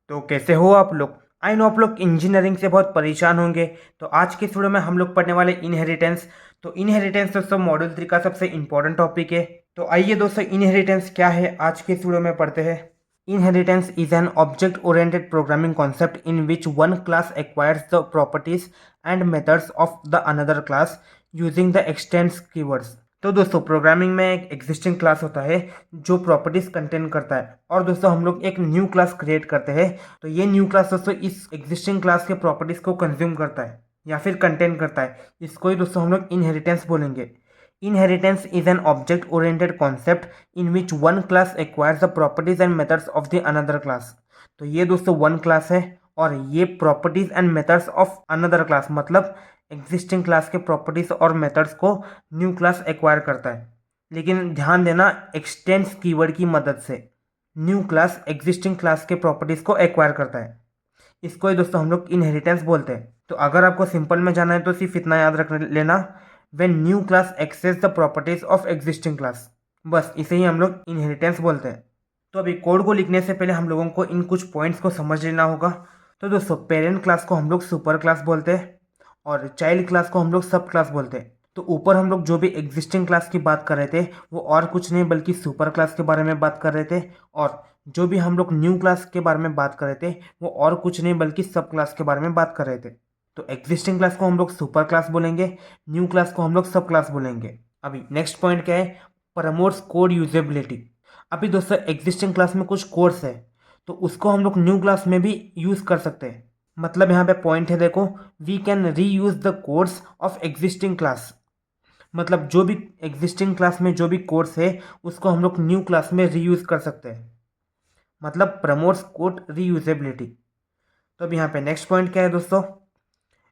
तो कैसे हो आप लोग। आई नो आप लोग इंजीनियरिंग से बहुत परेशान होंगे। तो आज के वीडियो में हम लोग पढ़ने वाले इनहेरिटेंस। तो इनहेरिटेंस दोस्तों मॉड्यूल 3 का सबसे इंपॉर्टेंट टॉपिक है। तो आइए दोस्तों इनहेरिटेंस क्या है आज के वीडियो में पढ़ते हैं। Inheritance is an object oriented programming concept in which one class acquires the properties and methods of the another class using the expanse keywords. तो दोस्तों प्रोग्रामिंग में एक एग्जिस्टिंग क्लास होता है जो प्रॉपर्टीज कंटेन करता है, और दोस्तों हम लोग एक न्यू क्लास क्रिएट करते हैं। तो ये न्यू क्लास दोस्तों इस एग्जिस्टिंग क्लास के प्रॉपर्टीज को कंज्यूम करता है या फिर कंटेन करता है। इसको ही दोस्तों हम लोग इनहेरिटेंस बोलेंगे। Inheritance is an object oriented concept in which one class acquires the properties and methods of the another class. तो ये दोस्तों वन क्लास है और ये properties and methods of another class मतलब एग्जिस्टिंग क्लास के प्रॉपर्टीज और मेथड्स को न्यू क्लास एक्वायर करता है। लेकिन ध्यान देना, एक्सटेंस कीवर्ड की मदद से न्यू क्लास एग्जिस्टिंग क्लास के प्रॉपर्टीज को एक्वायर करता है। इसको ही दोस्तों हम लोग इनहेरिटेंस बोलते हैं। तो अगर आपको सिंपल में जाना है तो सिर्फ इतना याद रख लेना, when new class access the properties of existing class, बस इसे ही हम लोग इनहेरिटेंस बोलते हैं। तो अभी कोड को लिखने से पहले हम लोगों को इन कुछ पॉइंट्स को समझ लेना होगा। तो दोस्तों पेरेंट क्लास को हम लोग सुपर क्लास बोलते हैं और चाइल्ड क्लास को हम लोग सब क्लास बोलते हैं। तो ऊपर हम लोग जो भी एग्जिस्टिंग क्लास की बात कर रहे थे वो और कुछ नहीं बल्कि सुपर क्लास के बारे में बात कर रहे थे, और जो भी हम लोग न्यू क्लास के बारे में बात कर रहे थे वो और कुछ नहीं बल्कि सब क्लास के बारे में बात कर रहे थे। तो एग्जिस्टिंग क्लास को हम लोग सुपर क्लास बोलेंगे, न्यू क्लास को हम लोग सब क्लास बोलेंगे। अभी नेक्स्ट पॉइंट क्या है, प्रमोट्स कोड यूजेबिलिटी। अभी दोस्तों एग्जिस्टिंग क्लास में कुछ कोड्स है तो उसको हम लोग न्यू क्लास में भी यूज़ कर सकते हैं। मतलब यहाँ पे पॉइंट है, देखो, we can reuse the codes of existing class. मतलब जो भी एग्जिस्टिंग क्लास में जो भी कोड्स है उसको हम लोग न्यू क्लास में रीयूज कर सकते हैं। मतलब प्रमोट्स कोड रीयूजेबिलिटी। तो अब यहाँ पे नेक्स्ट पॉइंट क्या है दोस्तों,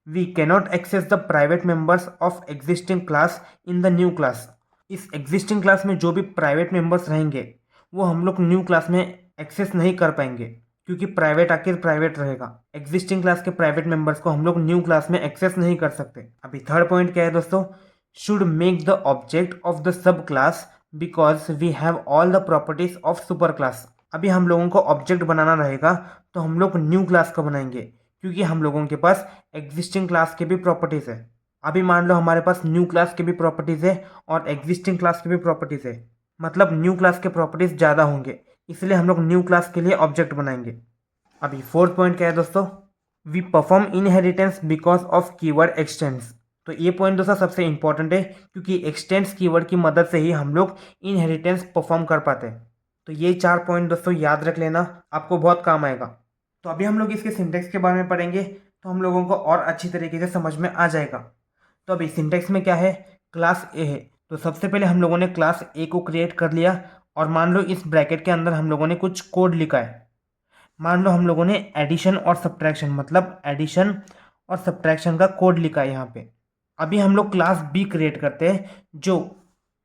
we cannot access the private members of existing class in the new class. इस एग्जिस्टिंग क्लास में जो भी प्राइवेट मेंबर्स रहेंगे वो हम लोग न्यू क्लास में एक्सेस नहीं कर पाएंगे, क्योंकि प्राइवेट आखिर प्राइवेट रहेगा। एग्जिस्टिंग क्लास के प्राइवेट मेंबर्स को हम लोग न्यू क्लास में एक्सेस नहीं कर सकते। अभी थर्ड पॉइंट क्या है दोस्तों, should make the object of the sub class because we have all the properties of super class. अभी हम लोगों को ऑब्जेक्ट बनाना रहेगा तो हम लोग न्यू क्लास का बनाएंगे, क्योंकि हम लोगों के पास एग्जिस्टिंग क्लास के भी प्रॉपर्टीज है। अभी मान लो हमारे पास न्यू क्लास के भी प्रॉपर्टीज है और एग्जिस्टिंग क्लास के भी प्रॉपर्टीज है, मतलब न्यू क्लास के प्रॉपर्टीज ज़्यादा होंगे, इसलिए हम लोग न्यू क्लास के लिए ऑब्जेक्ट बनाएंगे। अभी फोर्थ पॉइंट क्या है दोस्तों, we perform inheritance because of keyword extends. तो ये पॉइंट दोस्तों सबसे इंपॉर्टेंट है, क्योंकि एक्सटेंस कीवर्ड की मदद से ही हम लोग इनहेरिटेंस परफॉर्म कर पाते हैं। तो ये 4 पॉइंट दोस्तों याद रख लेना, आपको बहुत काम आएगा। तो अभी हम लोग इसके सिंटेक्स के बारे में पढ़ेंगे तो हम लोगों को और अच्छी तरीके से समझ में आ जाएगा। तो अभी सिंटेक्स में क्या है, क्लास ए है तो सबसे पहले हम लोगों ने क्लास ए को क्रिएट कर लिया, और मान लो इस ब्रैकेट के अंदर हम लोगों ने कुछ कोड लिखा है। मान लो हम लोगों ने एडिशन और सब्ट्रैक्शन मतलब एडिशन और सब्ट्रैक्शन का कोड लिखा है यहाँ पे। अभी हम लोग क्लास बी क्रिएट करते हैं जो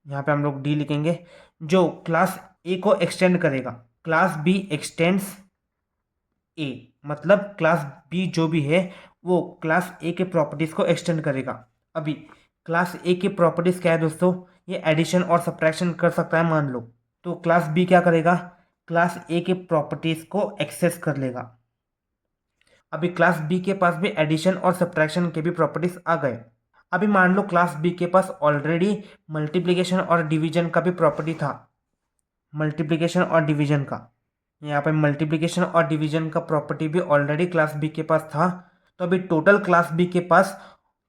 यहाँ पे हम लोग डी लिखेंगे, जो क्लास ए को एक्सटेंड करेगा। क्लास बी एक्सटेंड्स ए, मतलब क्लास बी जो भी है वो क्लास ए के प्रॉपर्टीज़ को एक्सटेंड करेगा। अभी क्लास ए की प्रॉपर्टीज़ क्या है दोस्तों, ये एडिशन और सब्ट्रैक्शन कर सकता है मान लो। तो क्लास बी क्या करेगा, क्लास ए के प्रॉपर्टीज़ को एक्सेस कर लेगा। अभी क्लास बी के पास भी एडिशन और सब्ट्रैक्शन के भी प्रॉपर्टीज़ आ गए। अभी मान लो क्लास बी के पास ऑलरेडी मल्टीप्लिकेशन और डिवीजन का भी प्रॉपर्टी था। मल्टीप्लिकेशन और डिवीजन का, यहाँ पे मल्टीप्लिकेशन और डिवीजन का प्रॉपर्टी भी ऑलरेडी क्लास बी के पास था। तो अभी टोटल क्लास बी के पास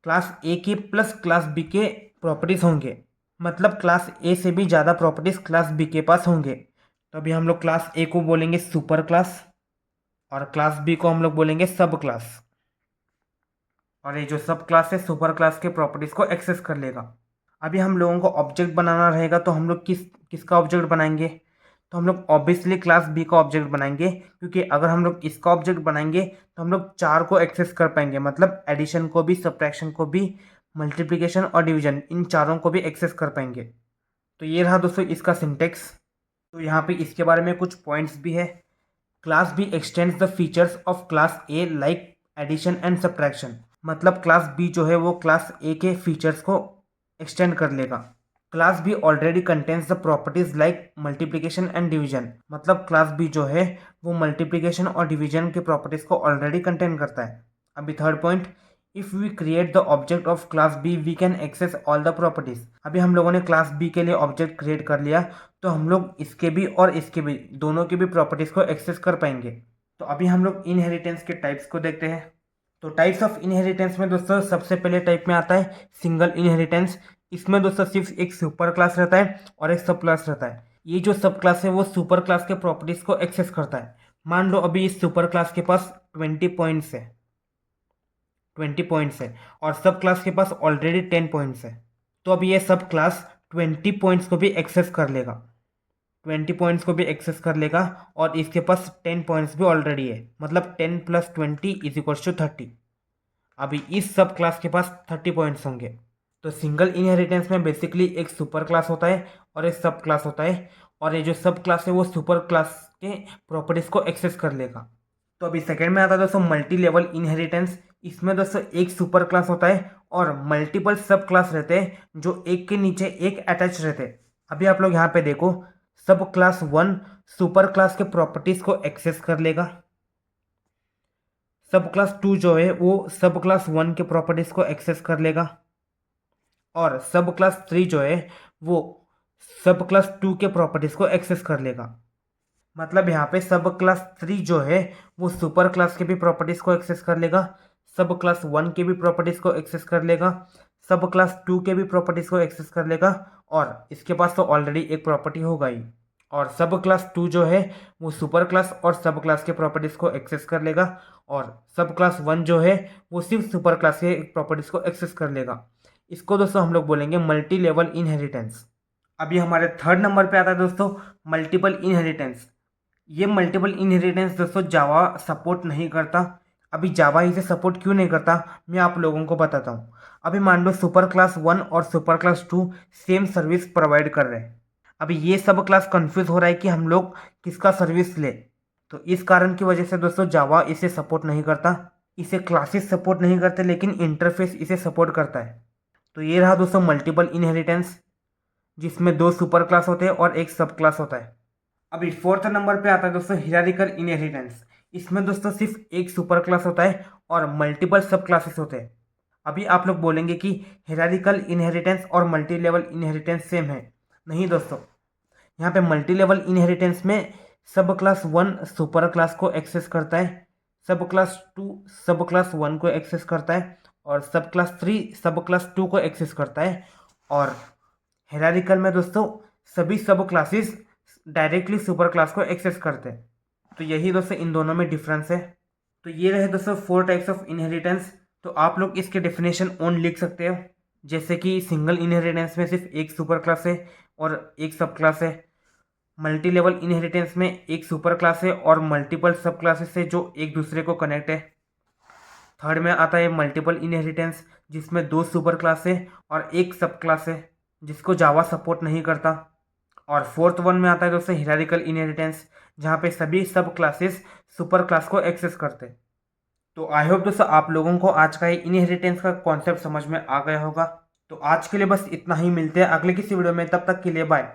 क्लास ए के प्लस क्लास बी के प्रॉपर्टीज़ होंगे, मतलब क्लास ए से भी ज़्यादा प्रॉपर्टीज़ क्लास बी के पास होंगे। तो अभी हम लोग क्लास ए को बोलेंगे सुपर क्लास और क्लास बी को हम लोग बोलेंगे सब क्लास, और ये जो सब क्लास है सुपर क्लास के प्रॉपर्टीज़ को एक्सेस कर लेगा। अभी हम लोगों को ऑब्जेक्ट बनाना रहेगा तो हम लोग किसका ऑब्जेक्ट बनाएंगे, तो हम लोग ऑब्वियसली क्लास बी का ऑब्जेक्ट बनाएंगे, क्योंकि अगर हम लोग इसका ऑब्जेक्ट बनाएंगे तो हम लोग 4 को एक्सेस कर पाएंगे, मतलब एडिशन को भी, सब्ट्रैक्शन को भी, मल्टीप्लिकेशन और डिवीजन, इन चारों को भी एक्सेस कर पाएंगे। तो ये रहा दोस्तों इसका सिंटेक्स। तो यहाँ पे इसके बारे में कुछ पॉइंट्स भी है। Class B extends the features of class A like addition and subtraction, मतलब क्लास बी जो है वो क्लास ए के फीचर्स को एक्सटेंड कर लेगा। Class B already contains the properties like multiplication and division. मतलब क्लास बी जो है वो मल्टीप्लिकेशन और डिवीजन के प्रॉपर्टीज को ऑलरेडी कंटेन करता है। अभी third point, if we create the object of class B we can access all the properties. अभी हम लोगों ने क्लास बी के लिए ऑब्जेक्ट क्रिएट कर लिया, तो हम लोग इसके भी और इसके भी दोनों की भी प्रॉपर्टीज को एक्सेस कर पाएंगे। तो अभी हम लोग इनहेरिटेंस के टाइप्स को देखते हैं। तो टाइप्स ऑफ इनहेरिटेंस में दोस्तों सबसे पहले टाइप में आता है सिंगल इनहेरिटेंस। इसमें दोस्तों सिर्फ एक सुपर क्लास रहता है और एक सब क्लास रहता है। ये जो सब क्लास है वो सुपर क्लास के प्रॉपर्टीज को एक्सेस करता है। मान लो अभी इस सुपर क्लास के पास 20 पॉइंट्स है और सब क्लास के पास ऑलरेडी 10 पॉइंट्स है। तो अब ये सब क्लास 20 पॉइंट्स को भी एक्सेस कर लेगा, 20 पॉइंट्स को भी एक्सेस कर लेगा और इसके पास 10 पॉइंट्स भी ऑलरेडी है। मतलब 10 + 20 = 30। अभी इस सब क्लास के पास 30 पॉइंट्स होंगे। तो सिंगल इनहेरिटेंस में बेसिकली एक सुपर क्लास होता है और एक सब क्लास होता है, और ये जो सब क्लास है वो सुपर क्लास के प्रॉपर्टीज को एक्सेस कर लेगा। तो अभी सेकंड में आता है दोस्तों मल्टी लेवल इनहेरिटेंस। इसमें दोस्तों एक सुपर क्लास होता है और मल्टीपल सब क्लास रहते हैं जो एक के नीचे एक अटैच रहते हैं। अभी आप लोग यहाँ पे देखो, सब क्लास 1 सुपर क्लास के प्रॉपर्टीज को एक्सेस कर लेगा। सब क्लास 2 जो है वो सब क्लास 1 के प्रॉपर्टीज को एक्सेस कर लेगा, और सब क्लास 3 जो है वो सब क्लास 2 के प्रॉपर्टीज को एक्सेस कर लेगा। मतलब यहाँ पे सब क्लास 3 जो है वो सुपर क्लास के भी प्रॉपर्टीज को एक्सेस कर लेगा, सब क्लास 1 के भी प्रॉपर्टीज को एक्सेस कर लेगा, सब क्लास 2 के भी प्रॉपर्टीज को एक्सेस कर लेगा, और इसके पास तो ऑलरेडी एक प्रॉपर्टी होगा ही। और सब क्लास 2 जो है वो सुपर क्लास और सब क्लास के प्रॉपर्टीज को एक्सेस कर लेगा, और सब क्लास 1 जो है वो सिर्फ सुपर क्लास के प्रॉपर्टीज को एक्सेस कर लेगा। इसको दोस्तों हम लोग बोलेंगे मल्टी लेवल इनहेरिटेंस। अभी हमारे थर्ड नंबर पे आता है दोस्तों मल्टीपल इनहेरिटेंस। ये मल्टीपल इनहेरिटेंस दोस्तों जावा सपोर्ट नहीं करता। अभी जावा इसे सपोर्ट क्यों नहीं करता मैं आप लोगों को बताता हूँ। अभी मान लो सुपर क्लास 1 और super class 2 same service provide कर रहे हैं। अभी ये सब क्लास कंफ्यूज हो रहा है कि हम लोग किसका सर्विस ले। तो इस कारण की वजह से दोस्तों जावा इसे सपोर्ट नहीं करता। इसे क्लासेस सपोर्ट नहीं करते लेकिन इंटरफेस इसे सपोर्ट करता है। तो ये रहा दोस्तों मल्टीपल इनहेरिटेंस, जिसमें 2 सुपर क्लास होते हैं और एक सब क्लास होता है। अभी फोर्थ नंबर पे आता है दोस्तों हिरारिकल इनहेरिटेंस। इसमें दोस्तों सिर्फ एक सुपर क्लास होता है और मल्टीपल सब क्लासेस होते हैं। अभी आप लोग बोलेंगे कि हिरारिकल इनहेरिटेंस और मल्टी लेवल इनहेरिटेंस सेम है। नहीं दोस्तों, यहाँ पे मल्टी लेवल इनहेरिटेंस में सब क्लास 1 सुपर क्लास को एक्सेस करता है, सब क्लास 2 सब क्लास 1 को एक्सेस करता है, और सब क्लास 3 सब क्लास 2 को एक्सेस करता है। और हिरारिकल में दोस्तों सभी सब क्लासेस डायरेक्टली सुपर क्लास को एक्सेस करते हैं। तो यही दोस्तों इन दोनों में डिफरेंस है। तो ये रहे दोस्तों 4 टाइप्स ऑफ इनहेरिटेंस। तो आप लोग इसके डेफिनेशन ऑन लिख सकते हो, जैसे कि सिंगल इनहेरिटेंस में सिर्फ एक सुपर क्लास है और एक सब क्लास है। मल्टी लेवल इनहेरिटेंस में एक सुपर क्लास है और मल्टीपल सब क्लासेस है जो एक दूसरे को कनेक्ट है। थर्ड में आता है मल्टीपल इनहेरिटेंस, जिसमें 2 सुपर क्लास है और एक सब क्लास है जिसको जावा सपोर्ट नहीं करता। और फोर्थ वन में आता है दोस्तों हिरारिकल इनहेरिटेंस, जहाँ पे सभी सब क्लासेस सुपर क्लास को एक्सेस करते हैं। तो आई होप दोस्तों आप लोगों को आज का ये इनहेरिटेंस का कॉन्सेप्ट समझ में आ गया होगा। तो आज के लिए बस इतना ही, मिलते हैं अगले किसी वीडियो में, तब तक के लिए बाय।